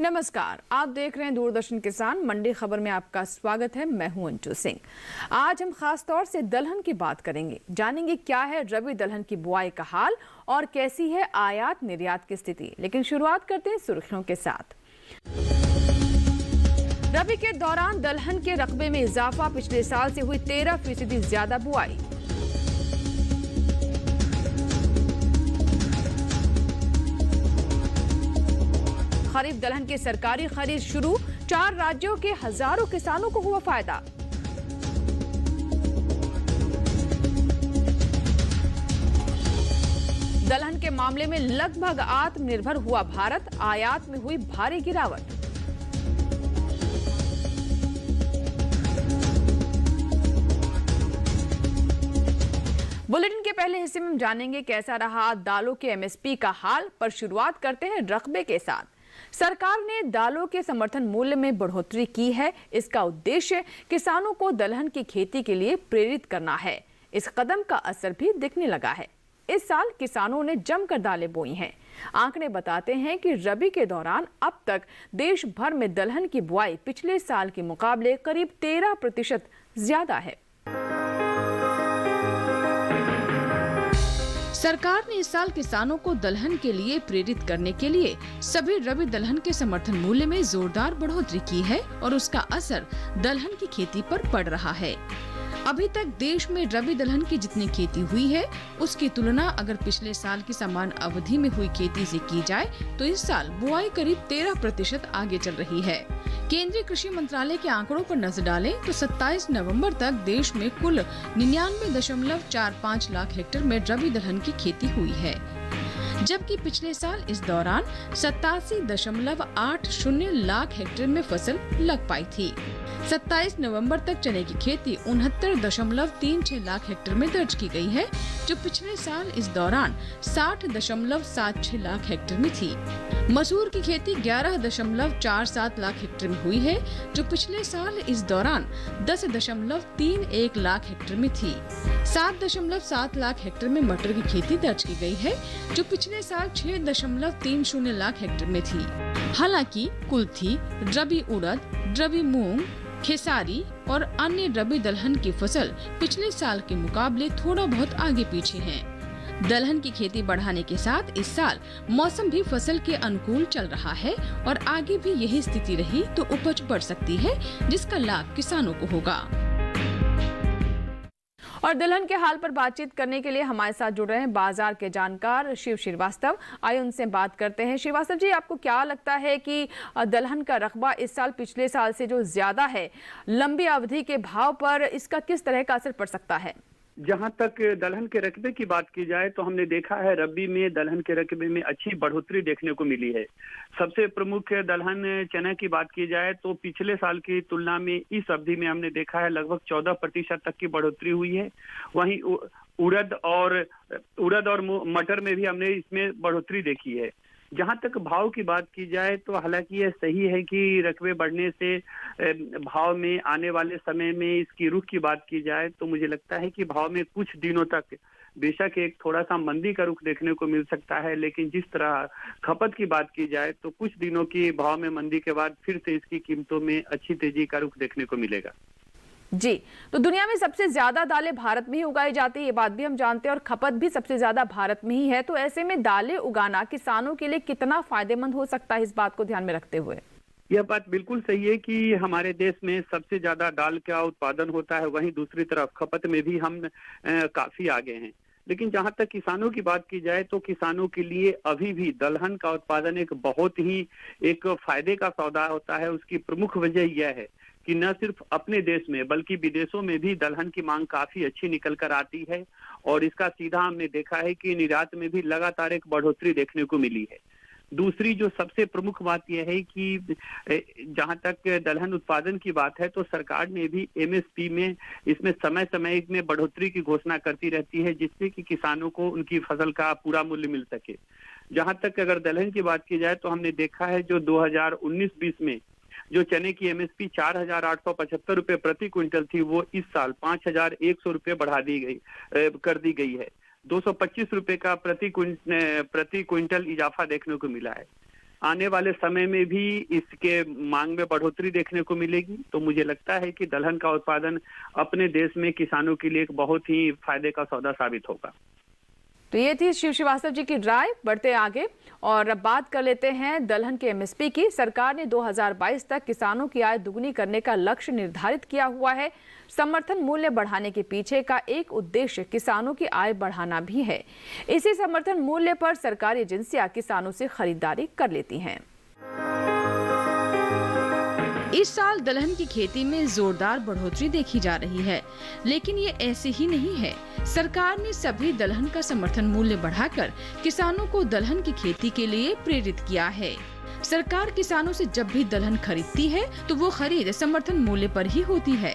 नमस्कार, आप देख रहे हैं दूरदर्शन किसान मंडी खबर में आपका स्वागत है। मैं हूं अंजू सिंह। आज हम खास तौर से दलहन की बात करेंगे। जानेंगे क्या है रबी दलहन की बुआई का हाल और कैसी है आयात निर्यात की स्थिति। लेकिन शुरुआत करते हैं सुर्खियों के साथ। रबी के दौरान दलहन के रकबे में इजाफा, पिछले साल से हुई 13% ज्यादा बुआई। खरीफ दलहन की सरकारी खरीद शुरू, 4 राज्यों के हजारों किसानों को हुआ फायदा। दलहन के मामले में लगभग आत्मनिर्भर हुआ भारत, आयात में हुई भारी गिरावट। बुलेटिन के पहले हिस्से में हम जानेंगे कैसा रहा दालों के एमएसपी का हाल। पर शुरुआत करते हैं रकबे के साथ। सरकार ने दालों के समर्थन मूल्य में बढ़ोतरी की है। इसका उद्देश्य किसानों को दलहन की खेती के लिए प्रेरित करना है। इस कदम का असर भी दिखने लगा है। इस साल किसानों ने जमकर दालें बोई हैं। आंकड़े बताते हैं कि रबी के दौरान अब तक देश भर में दलहन की बुआई पिछले साल के मुकाबले करीब 13% ज्यादा है। सरकार ने इस साल किसानों को दलहन के लिए प्रेरित करने के लिए सभी रबी दलहन के समर्थन मूल्य में जोरदार बढ़ोतरी की है और उसका असर दलहन की खेती पर पड़ रहा है। अभी तक देश में रबी दलहन की जितनी खेती हुई है उसकी तुलना अगर पिछले साल की समान अवधि में हुई खेती से की जाए तो इस साल बुआई करीब 13% आगे चल रही है। केंद्रीय कृषि मंत्रालय के आंकड़ों पर नजर डालें तो 27 नवंबर तक देश में कुल 99.45 लाख हेक्टेयर में रबी दलहन की खेती हुई है, जबकि पिछले साल इस दौरान 87.80 लाख हेक्टेयर में फसल लग पाई थी। 27 नवंबर तक चने की खेती 69.36 लाख हेक्टेयर में दर्ज की गई है, जो पिछले साल इस दौरान 60.76 लाख हेक्टेयर में थी। मसूर की खेती 11.47 लाख हेक्टेयर में हुई है, जो पिछले साल इस दौरान 10.31 लाख हेक्टेयर में थी। 7.7 लाख हेक्टेयर में मटर की खेती दर्ज की गई है, जो पिछले साल 6.30 लाख हेक्टेयर में थी। हालांकि कुल्थी, रबी उड़द, रबी मूंग, खेसारी और अन्य रबी दलहन की फसल पिछले साल के मुकाबले थोड़ा बहुत आगे पीछे हैं। दलहन की खेती बढ़ाने के साथ इस साल मौसम भी फसल के अनुकूल चल रहा है और आगे भी यही स्थिति रही तो उपज बढ़ सकती है, जिसका लाभ किसानों को होगा। और दलहन के हाल पर बातचीत करने के लिए हमारे साथ जुड़ रहे हैं बाजार के जानकार शिव श्रीवास्तव। आइए उनसे बात करते हैं। श्रीवास्तव जी, आपको क्या लगता है कि दलहन का रकबा इस साल पिछले साल से जो ज्यादा है, लंबी अवधि के भाव पर इसका किस तरह का असर पड़ सकता है? जहां तक दलहन के रकबे की बात की जाए तो हमने देखा है रबी में दलहन के रकबे में अच्छी बढ़ोतरी देखने को मिली है। सबसे प्रमुख दलहन चना की बात की जाए तो पिछले साल की तुलना में इस अवधि में हमने देखा है लगभग 14% तक की बढ़ोतरी हुई है। वहीं उड़द और मटर में भी हमने इसमें बढ़ोतरी देखी है। जहां तक भाव की बात की जाए तो हालांकि यह सही है कि रकबे बढ़ने से भाव में आने वाले समय में इसकी रुख की बात की जाए तो मुझे लगता है कि भाव में कुछ दिनों तक बेशक एक थोड़ा सा मंदी का रुख देखने को मिल सकता है, लेकिन जिस तरह खपत की बात की जाए तो कुछ दिनों की भाव में मंदी के बाद फिर से इसकी कीमतों में अच्छी तेजी का रुख देखने को मिलेगा। जी, तो दुनिया में सबसे ज्यादा दालें भारत में ही उगाई जाती है, ये बात भी हम जानते हैं, और खपत भी सबसे ज्यादा भारत में ही है। तो ऐसे में दालें उगाना किसानों के लिए कितना फायदेमंद हो सकता है, इस बात को ध्यान में रखते हुए? यह बात बिल्कुल सही है कि हमारे देश में सबसे ज्यादा दाल का उत्पादन होता है, वहीं दूसरी तरफ खपत में भी हम काफी आगे हैं। लेकिन जहां तक किसानों की बात की जाए तो किसानों के लिए अभी भी दलहन का उत्पादन एक बहुत ही एक फायदे का सौदा होता है। उसकी प्रमुख वजह यह है कि न सिर्फ अपने देश में बल्कि विदेशों में भी दलहन की मांग काफी अच्छी निकल कर आती है और इसका सीधा हमने देखा है कि निर्यात में भी लगातार एक बढ़ोतरी देखने को मिली है। दूसरी जो सबसे प्रमुख बात यह है कि जहां तक दलहन उत्पादन की बात है तो सरकार ने भी एमएसपी में इसमें समय समय में बढ़ोतरी की घोषणा करती रहती है, जिससे कि किसानों को उनकी फसल का पूरा मूल्य मिल सके। जहां तक अगर दलहन की बात की जाए तो हमने देखा है जो 2019-20 में जो चने की एमएसपी 4,875 रुपए प्रति क्विंटल थी, वो इस साल 5,100 रुपए बढ़ा दी गई कर दी गई है। 225 रुपए का प्रति क्विंटल इजाफा देखने को मिला है। आने वाले समय में भी इसके मांग में बढ़ोतरी देखने को मिलेगी। तो मुझे लगता है कि दलहन का उत्पादन अपने देश में किसानों के लिए एक बहुत ही फायदे का सौदा साबित होगा। तो ये थी शिव श्रीवास्तव जी की राय। बढ़ते आगे और अब बात कर लेते हैं दलहन के एमएसपी की। सरकार ने 2022 तक किसानों की आय दुगनी करने का लक्ष्य निर्धारित किया हुआ है। समर्थन मूल्य बढ़ाने के पीछे का एक उद्देश्य किसानों की आय बढ़ाना भी है। इसी समर्थन मूल्य पर सरकारी एजेंसियां किसानों से खरीदारी कर लेती हैं। इस साल दलहन की खेती में जोरदार बढ़ोतरी देखी जा रही है, लेकिन ये ऐसे ही नहीं है। सरकार ने सभी दलहन का समर्थन मूल्य बढ़ाकर किसानों को दलहन की खेती के लिए प्रेरित किया है। सरकार किसानों से जब भी दलहन खरीदती है तो वो खरीद समर्थन मूल्य पर ही होती है।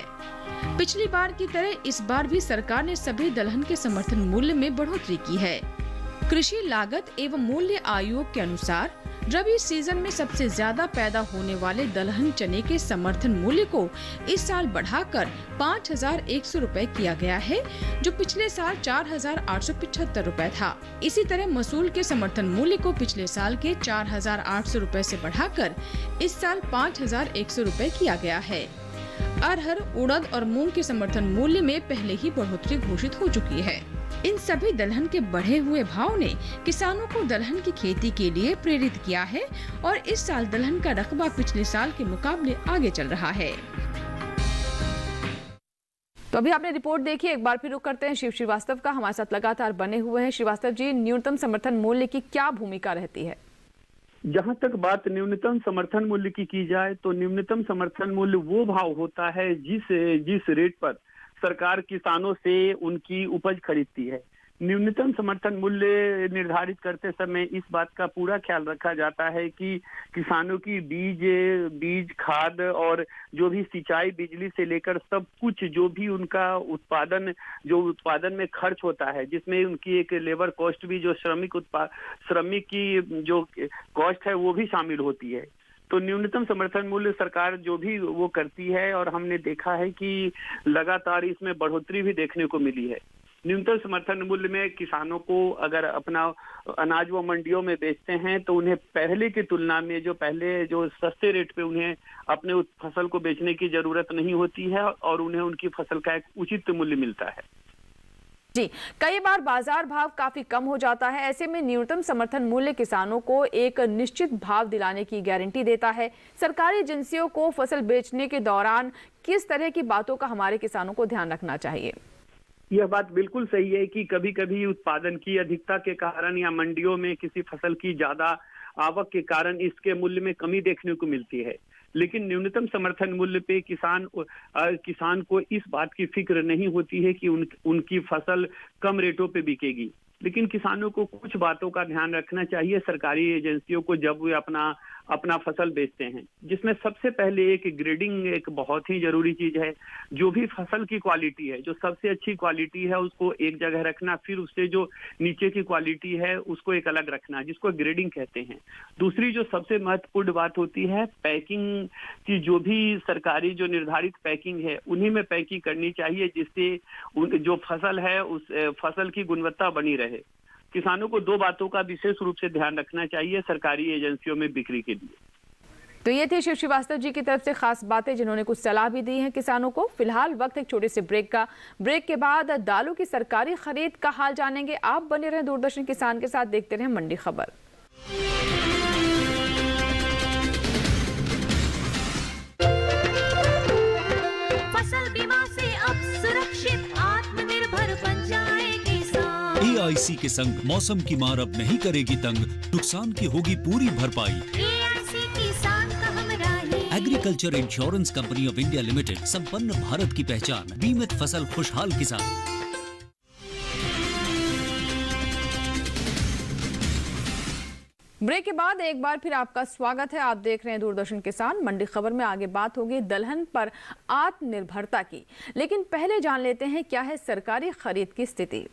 पिछली बार की तरह इस बार भी सरकार ने सभी दलहन के समर्थन मूल्य में बढ़ोतरी की है। कृषि लागत एवं मूल्य आयोग के अनुसार रबी सीजन में सबसे ज्यादा पैदा होने वाले दलहन चने के समर्थन मूल्य को इस साल बढ़ाकर 5,100 रुपए किया गया है, जो पिछले साल 4,875 रुपए था। इसी तरह मसूल के समर्थन मूल्य को पिछले साल के 4,800 रुपए से बढ़ाकर इस साल 5,100 रुपए किया गया है। अरहर, उड़द और मूंग के समर्थन मूल्य में पहले ही बढ़ोतरी घोषित हो चुकी है। इन सभी दलहन के बढ़े हुए भाव ने किसानों को दलहन की खेती के लिए प्रेरित किया है और इस साल दलहन का रकबा पिछले साल के मुकाबले आगे चल रहा है। तो अभी आपने रिपोर्ट देखी, एक बार फिर रुक करते हैं शिव श्रीवास्तव का। हमारे साथ लगातार बने हुए हैं। श्रीवास्तव जी, न्यूनतम समर्थन मूल्य की क्या भूमिका रहती है? जहां तक बात न्यूनतम समर्थन मूल्य की जाए तो न्यूनतम समर्थन मूल्य वो भाव होता है जिस रेट पर सरकार किसानों से उनकी उपज खरीदती है। न्यूनतम समर्थन मूल्य निर्धारित करते समय इस बात का पूरा ख्याल रखा जाता है कि किसानों की बीज, खाद और जो भी सिंचाई, बिजली से लेकर सब कुछ जो भी उनका उत्पादन में खर्च होता है, जिसमें उनकी एक लेबर कॉस्ट भी, जो श्रमिक की जो कॉस्ट है वो भी शामिल होती है। तो न्यूनतम समर्थन मूल्य सरकार जो भी वो करती है और हमने देखा है कि लगातार इसमें बढ़ोतरी भी देखने को मिली है। न्यूनतम समर्थन मूल्य में किसानों को अगर अपना अनाज वो मंडियों में बेचते हैं तो उन्हें पहले की तुलना में जो सस्ते रेट पे उन्हें अपने उस फसल को बेचने की जरूरत नहीं होती है और उन्हें उनकी फसल का एक उचित मूल्य मिलता है। जी, कई बार बाजार भाव काफी कम हो जाता है। ऐसे में न्यूनतम समर्थन मूल्य किसानों को एक निश्चित भाव दिलाने की गारंटी देता है। सरकारी एजेंसियों को फसल बेचने के दौरान किस तरह की बातों का हमारे किसानों को ध्यान रखना चाहिए? यह बात बिल्कुल सही है कि कभी कभी उत्पादन की अधिकता के कारण या मंडियों में किसी फसल की ज्यादा आवक के कारण इसके मूल्य में कमी देखने को मिलती है, लेकिन न्यूनतम समर्थन मूल्य पे किसान को इस बात की फिक्र नहीं होती है कि उनकी फसल कम रेटों पे बिकेगी। लेकिन किसानों को कुछ बातों का ध्यान रखना चाहिए सरकारी एजेंसियों को जब वे अपना फसल बेचते हैं, जिसमें सबसे पहले एक ग्रेडिंग एक बहुत ही जरूरी चीज है। जो भी फसल की क्वालिटी है, जो सबसे अच्छी क्वालिटी है उसको एक जगह रखना, फिर उससे जो नीचे की क्वालिटी है उसको एक अलग रखना, जिसको ग्रेडिंग कहते हैं। दूसरी जो सबसे महत्वपूर्ण बात होती है पैकिंग की, जो भी सरकारी जो निर्धारित पैकिंग है उन्हीं में पैकिंग करनी चाहिए, जिससे जो फसल है उस फसल की गुणवत्ता बनी रहे। किसानों को दो बातों का विशेष रूप से ध्यान रखना चाहिए सरकारी एजेंसियों में बिक्री के लिए। तो ये थी शिव श्रीवास्तव जी की तरफ से खास बातें, जिन्होंने कुछ सलाह भी दी है किसानों को। फिलहाल वक्त एक छोटे से ब्रेक का। ब्रेक के बाद दालों की सरकारी खरीद का हाल जानेंगे। आप बने रहें दूरदर्शन किसान के साथ, देखते रहें मंडी खबर। फसल बीमा से अब सुरक्षित आत्मनिर्भर बन जाएंगे। AIC के संग मौसम की मार अब नहीं करेगी तंग, नुकसान की होगी पूरी भरपाई। AIC किसान का हमराही। Agriculture insurance company of India limited, संपन्न भारत की पहचान, बीमित फसल खुशहाल किसान। ब्रेक के बाद एक बार फिर आपका स्वागत है। आप देख रहे हैं दूरदर्शन किसान। मंडी खबर में आगे बात होगी दलहन पर आत्मनिर्भरता की, लेकिन पहले जान लेते हैं क्या है सरकारी खरीद की स्थिति।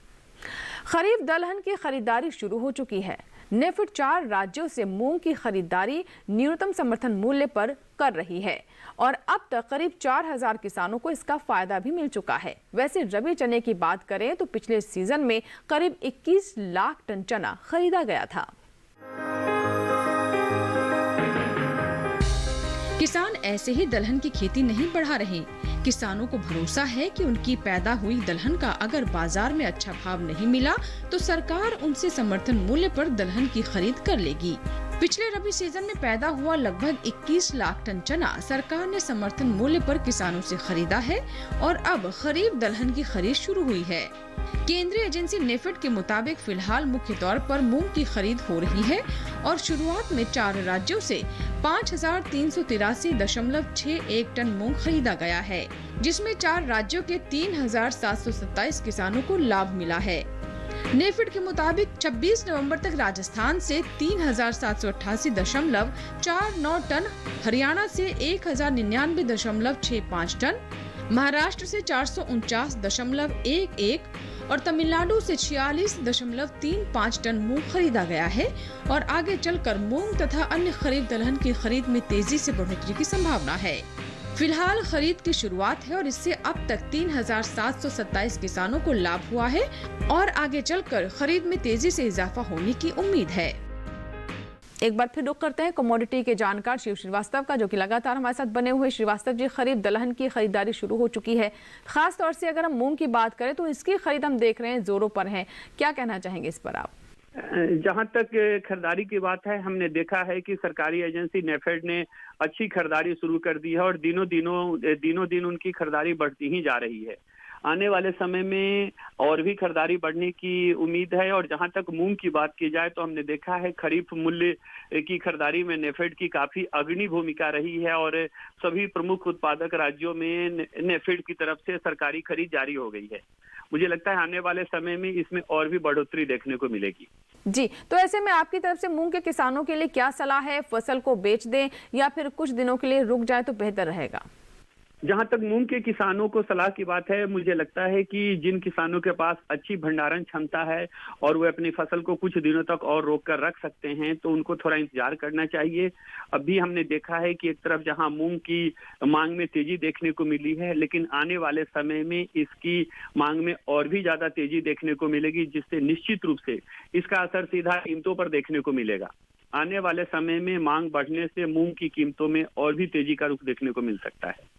खरीफ दलहन की खरीदारी शुरू हो चुकी है। नेफेड 4 राज्यों से मूंग की खरीदारी न्यूनतम समर्थन मूल्य पर कर रही है और अब तक करीब 4,000 किसानों को इसका फायदा भी मिल चुका है। वैसे रबी चने की बात करें तो पिछले सीजन में करीब 21 लाख टन चना खरीदा गया था। ऐसे ही दलहन की खेती नहीं बढ़ा रहे। किसानों को भरोसा है कि उनकी पैदा हुई दलहन का अगर बाजार में अच्छा भाव नहीं मिला तो सरकार उनसे समर्थन मूल्य पर दलहन की खरीद कर लेगी। पिछले रबी सीजन में पैदा हुआ लगभग 21 लाख टन चना सरकार ने समर्थन मूल्य पर किसानों से खरीदा है और अब खरीफ दलहन की खरीद शुरू हुई है। केंद्रीय एजेंसी नेफेड के मुताबिक फिलहाल मुख्य तौर पर मूंग की खरीद हो रही है और शुरुआत में 4 राज्यों से 5,383.61 टन मूंग खरीदा गया है, जिसमें 4 राज्यों के 3,727 किसानों को लाभ मिला है। नेफेड के मुताबिक 26 नवंबर तक राजस्थान से 3,788.49 टन, हरियाणा से 1,099.65 टन, महाराष्ट्र से 449.11 और तमिलनाडु से 46.35 टन मूंग खरीदा गया है और आगे चलकर मूंग तथा अन्य खरीफ दलहन की खरीद में तेजी से बढ़ोतरी की संभावना है। फिलहाल खरीद की शुरुआत है और इससे अब तक 3,727 किसानों को लाभ हुआ है और आगे चलकर खरीद में तेजी से इजाफा होने की उम्मीद है। एक बार फिर रुख करते हैं कमोडिटी के जानकार शिव श्रीवास्तव का, जो कि लगातार हमारे साथ बने हुए। श्रीवास्तव जी, खरीफ दलहन की खरीदारी शुरू हो चुकी है। खास तौर से अगर हम मूंग की बात करें तो इसकी खरीद हम देख रहे हैं जोरों पर है। क्या कहना चाहेंगे इस पर आप? जहां तक खरीदारी की बात है, हमने देखा है कि सरकारी एजेंसी नेफेड ने अच्छी खरीदारी शुरू कर दी है और दिनों दिन उनकी खरीदारी बढ़ती ही जा रही है। आने वाले समय में और भी खरीदारी बढ़ने की उम्मीद है। और जहां तक मूंग की बात की जाए तो हमने देखा है खरीफ मूल्य की खरीदारी में नेफेड की काफी अग्रणी भूमिका रही है और सभी प्रमुख उत्पादक राज्यों में नेफेड की तरफ से सरकारी खरीद जारी हो गई है। मुझे लगता है आने वाले समय में इसमें और भी बढ़ोतरी देखने को मिलेगी। जी, तो ऐसे में आपकी तरफ से मूंग के किसानों के लिए क्या सलाह है? फसल को बेच दें या फिर कुछ दिनों के लिए रुक जाए तो बेहतर रहेगा? जहां तक मूंग के किसानों को सलाह की बात है, मुझे लगता है कि जिन किसानों के पास अच्छी भंडारण क्षमता है और वे अपनी फसल को कुछ दिनों तक और रोक कर रख सकते हैं तो उनको थोड़ा इंतजार करना चाहिए। अभी हमने देखा है कि एक तरफ जहां मूंग की मांग में तेजी देखने को मिली है, लेकिन आने वाले समय में इसकी मांग में और भी ज्यादा तेजी देखने को मिलेगी, जिससे निश्चित रूप से इसका असर सीधा कीमतों पर देखने को मिलेगा। आने वाले समय में मांग बढ़ने से मूंग की कीमतों में और भी तेजी का रुख देखने को मिल सकता है।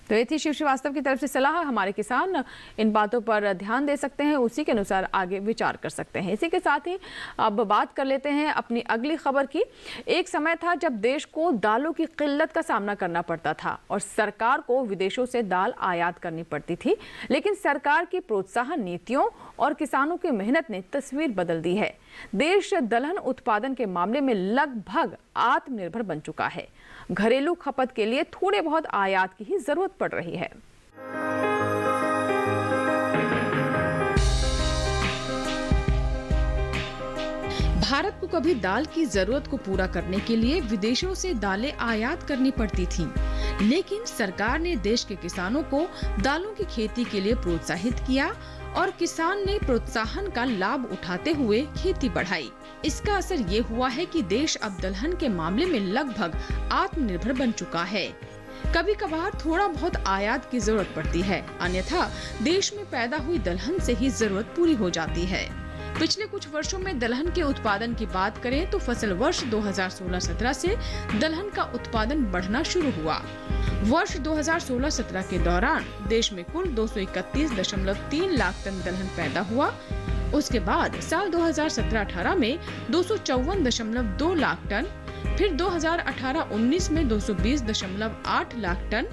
तो ये थी शिव श्रीवास्तव की तरफ से सलाह। हमारे किसान इन बातों पर ध्यान दे सकते हैं, उसी के अनुसार आगे विचार कर सकते हैं। इसी के साथ ही अब बात कर लेते हैं अपनी अगली खबर की। एक समय था जब देश को दालों की किल्लत का सामना करना पड़ता था और सरकार को विदेशों से दाल आयात करनी पड़ती थी, लेकिन सरकार की प्रोत्साहन नीतियों और किसानों की मेहनत ने तस्वीर बदल दी है। देश दलहन उत्पादन के मामले में लगभग आत्मनिर्भर बन चुका है। घरेलू खपत के लिए थोड़े बहुत आयात की ही जरूरत पड़ रही है। भारत को कभी दाल की जरूरत को पूरा करने के लिए विदेशों से दालें आयात करनी पड़ती थीं, लेकिन सरकार ने देश के किसानों को दालों की खेती के लिए प्रोत्साहित किया और किसान ने प्रोत्साहन का लाभ उठाते हुए खेती बढ़ाई। इसका असर ये हुआ है कि देश अब दलहन के मामले में लगभग आत्मनिर्भर बन चुका है। कभी कभार थोड़ा बहुत आयात की जरूरत पड़ती है, अन्यथा देश में पैदा हुई दलहन से ही जरूरत पूरी हो जाती है। पिछले कुछ वर्षों में दलहन के उत्पादन की बात करें तो फसल वर्ष 2016-17 से दलहन का उत्पादन बढ़ना शुरू हुआ। वर्ष 2016-17 के दौरान देश में कुल 231.3 लाख टन दलहन पैदा हुआ। उसके बाद साल 2017-18 में 254.2 लाख टन, फिर 2018-19 में 220.8 लाख टन,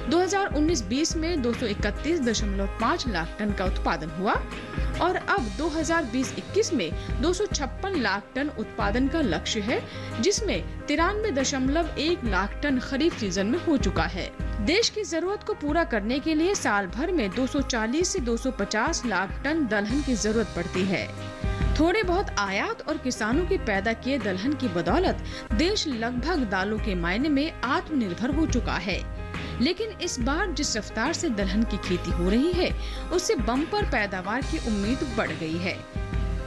2019-20 में 231.5 लाख टन का उत्पादन हुआ और अब 2020-21 में 256 लाख टन उत्पादन का लक्ष्य है, जिसमें 93.1 लाख टन खरीफ सीजन में हो चुका है। देश की जरूरत को पूरा करने के लिए साल भर में 240 से 250 लाख टन दलहन की जरूरत पड़ती है। थोड़े बहुत आयात और किसानों के पैदा किए दलहन की बदौलत देश लगभग दालों के मायने में आत्मनिर्भर हो चुका है। लेकिन इस बार जिस रफ्तार से दलहन की खेती हो रही है, उससे बम्पर पैदावार की उम्मीद बढ़ गई है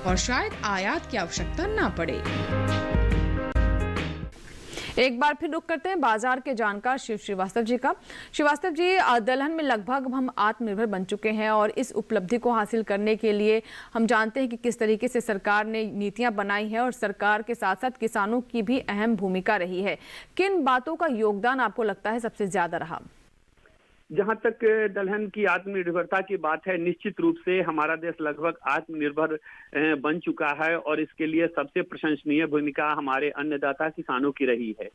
और शायद आयात की आवश्यकता ना पड़े। एक बार फिर रुक करते हैं बाजार के जानकार शिव श्रीवास्तव जी का। श्रीवास्तव जी, दलहन में लगभग हम आत्मनिर्भर बन चुके हैं और इस उपलब्धि को हासिल करने के लिए हम जानते हैं कि किस तरीके से सरकार ने नीतियां बनाई हैं और सरकार के साथ साथ किसानों की भी अहम भूमिका रही है। किन बातों का योगदान आपको लगता है सबसे ज्यादा रहा? जहां तक दलहन की आत्मनिर्भरता की बात है, निश्चित रूप से हमारा देश लगभग आत्मनिर्भर बन चुका है और इसके लिए सबसे प्रशंसनीय भूमिका हमारे अन्नदाता किसानों की रही है।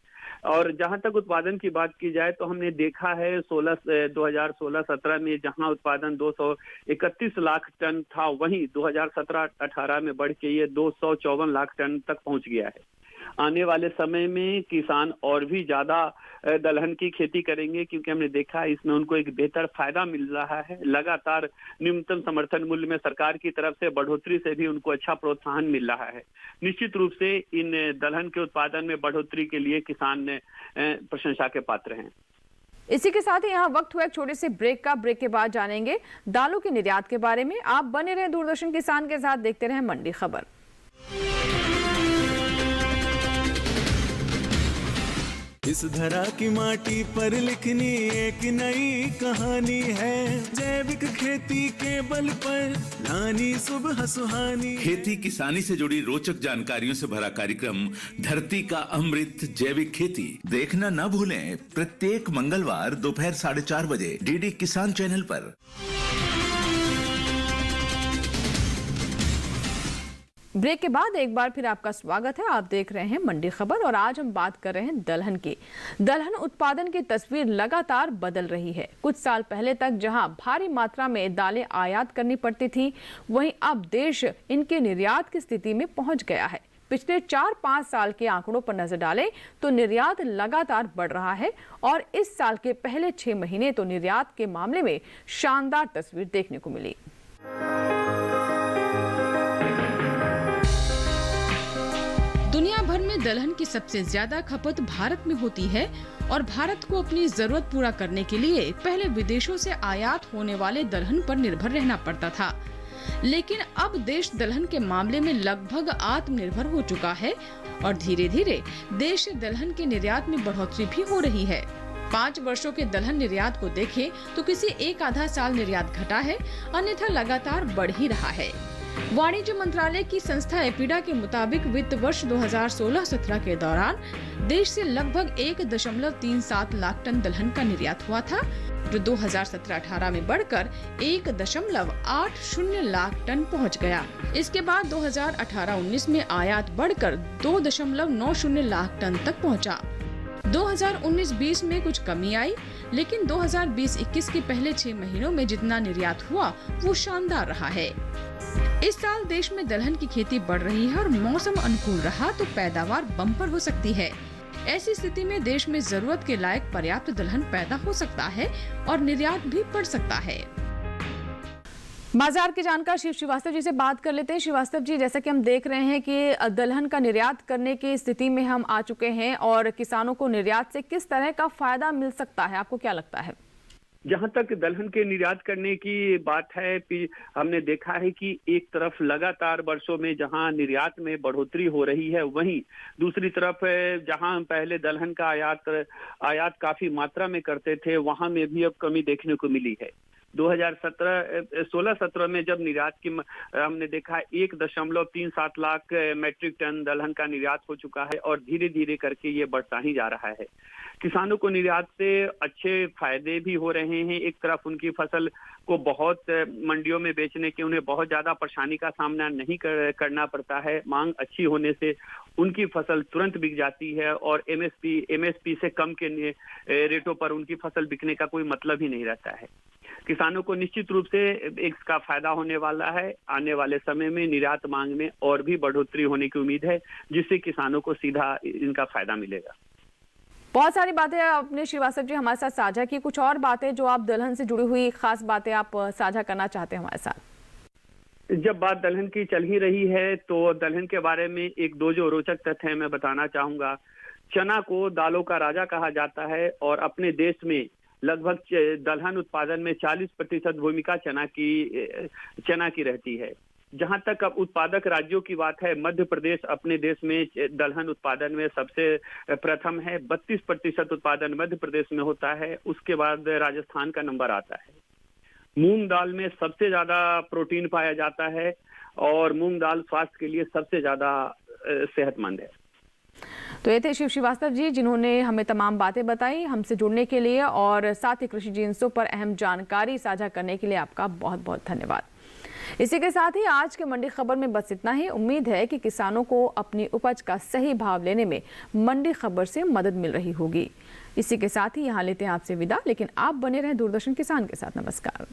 और जहां तक उत्पादन की बात की जाए तो हमने देखा है 2016-17 में जहां उत्पादन 231 लाख टन था, वहीं 2017-18 में बढ़ के ये 254 लाख टन तक पहुंच गया है। आने वाले समय में किसान और भी ज्यादा दलहन की खेती करेंगे, क्योंकि हमने देखा है इसमें उनको एक बेहतर फायदा मिल रहा है। लगातार न्यूनतम समर्थन मूल्य में सरकार की तरफ से बढ़ोतरी से भी उनको अच्छा प्रोत्साहन मिल रहा है। निश्चित रूप से इन दलहन के उत्पादन में बढ़ोतरी के लिए किसान प्रशंसा के पात्र हैं। इसी के साथ ही यहाँ वक्त हुआ एक छोटे से ब्रेक का। ब्रेक के बाद जानेंगे दालों के निर्यात के बारे में। आप बने रहे दूरदर्शन किसान के साथ, देखते रहे मंडी खबर। इस धरा की माटी पर लिखनी एक नई कहानी है। जैविक खेती के बल पर लानी सुबह सुहानी। खेती किसानी से जुड़ी रोचक जानकारियों से भरा कार्यक्रम धरती का अमृत जैविक खेती देखना न भूलें। प्रत्येक मंगलवार दोपहर 4:30 बजे डीडी किसान चैनल पर। ब्रेक के बाद एक बार फिर आपका स्वागत है। आप देख रहे हैं मंडी खबर और आज हम बात कर रहे हैं दलहन की। दलहन उत्पादन की तस्वीर लगातार बदल रही है। कुछ साल पहले तक जहां भारी मात्रा में दालें आयात करनी पड़ती थी, वहीं अब देश इनके निर्यात की स्थिति में पहुंच गया है। पिछले 4-5 साल के आंकड़ों पर नजर डालें तो निर्यात लगातार बढ़ रहा है और इस साल के पहले 6 महीने तो निर्यात के मामले में शानदार तस्वीर देखने को मिली। दुनिया भर में दलहन की सबसे ज्यादा खपत भारत में होती है और भारत को अपनी जरूरत पूरा करने के लिए पहले विदेशों से आयात होने वाले दलहन पर निर्भर रहना पड़ता था। लेकिन अब देश दलहन के मामले में लगभग आत्मनिर्भर हो चुका है और धीरे धीरे देश से दलहन के निर्यात में बढ़ोतरी भी हो रही है। 5 वर्षों के दलहन निर्यात को देखें तो किसी एक आधा साल निर्यात घटा है, अन्यथा लगातार बढ़ ही रहा है। वाणिज्य मंत्रालय की संस्था एपीडा के मुताबिक वित्त वर्ष 2016-17 के दौरान देश से लगभग 1.37 लाख टन दलहन का निर्यात हुआ था, जो 2017-18 में बढ़कर 1.80 लाख टन पहुंच गया। इसके बाद 2018-19 में आयात बढ़कर 2.90 लाख टन तक पहुंचा। 2019-20 में कुछ कमी आई, लेकिन 2020-21 के पहले 6 महीनों में जितना निर्यात हुआ वो शानदार रहा है। इस साल देश में दलहन की खेती बढ़ रही है और मौसम अनुकूल रहा तो पैदावार बम्पर हो सकती है। ऐसी स्थिति में देश में जरूरत के लायक पर्याप्त दलहन पैदा हो सकता है और निर्यात भी बढ़ सकता है। बाजार के जानकार शिव श्रीवास्तव जी से बात कर लेते हैं। श्रीवास्तव जी, जैसा कि हम देख रहे हैं कि दलहन का निर्यात करने की स्थिति में हम आ चुके हैं और किसानों को निर्यात से किस तरह का फायदा मिल सकता है, आपको क्या लगता है? जहां तक दलहन के निर्यात करने की बात है, हमने देखा है कि एक तरफ लगातार वर्षों में जहां निर्यात में बढ़ोतरी हो रही है, वहीं दूसरी तरफ जहां पहले दलहन का आयात काफी मात्रा में करते थे, वहां में भी अब कमी देखने को मिली है। 2016-17 में जब निर्यात की हमने देखा 1.37 लाख मैट्रिक टन दलहन का निर्यात हो चुका है और धीरे धीरे करके ये बढ़ता ही जा रहा है। किसानों को निर्यात से अच्छे फायदे भी हो रहे हैं। एक तरफ उनकी फसल को बहुत मंडियों में बेचने के उन्हें बहुत ज्यादा परेशानी का सामना नहीं करना पड़ता है। मांग अच्छी होने से उनकी फसल तुरंत बिक जाती है और एमएसपी से कम के रेटों पर उनकी फसल बिकने का कोई मतलब ही नहीं रहता है। किसानों को निश्चित रूप से इसका फायदा होने वाला है। आने वाले समय में निर्यात मांग में और भी बढ़ोतरी होने की उम्मीद है, जिससे किसानों को सीधा इनका फायदा मिलेगा। बहुत सारी बातें आपने श्रीवास्तव जी हमारे साथ साझा की। कुछ और बातें जो आप दलहन से जुड़ी हुई खास बातें आप साझा करना चाहते हैं हमारे साथ? जब बात दलहन की चल ही रही है तो दलहन के बारे में एक दो जो रोचक तथ्य है मैं बताना चाहूंगा। चना को दालों का राजा कहा जाता है और अपने देश में लगभग दलहन उत्पादन में 40% भूमिका चना की रहती है। जहां तक अब उत्पादक राज्यों की बात है, मध्य प्रदेश अपने देश में दलहन उत्पादन में सबसे प्रथम है। 32% उत्पादन मध्य प्रदेश में होता है। उसके बाद राजस्थान का नंबर आता है। मूंग दाल में सबसे ज्यादा प्रोटीन पाया जाता है और मूंग दाल स्वास्थ्य के लिए सबसे ज्यादा सेहतमंद है। तो ये थे शिव श्रीवास्तव जी, जिन्होंने हमें तमाम बातें बताई। हमसे जुड़ने के लिए और साथ ही कृषि जिन्सों पर अहम जानकारी साझा करने के लिए आपका बहुत बहुत धन्यवाद। इसी के साथ ही आज के मंडी खबर में बस इतना ही। उम्मीद है कि किसानों को अपनी उपज का सही भाव लेने में मंडी खबर से मदद मिल रही होगी। इसी के साथ ही यहाँ लेते हैं आपसे विदा, लेकिन आप बने रहें दूरदर्शन किसान के साथ। नमस्कार।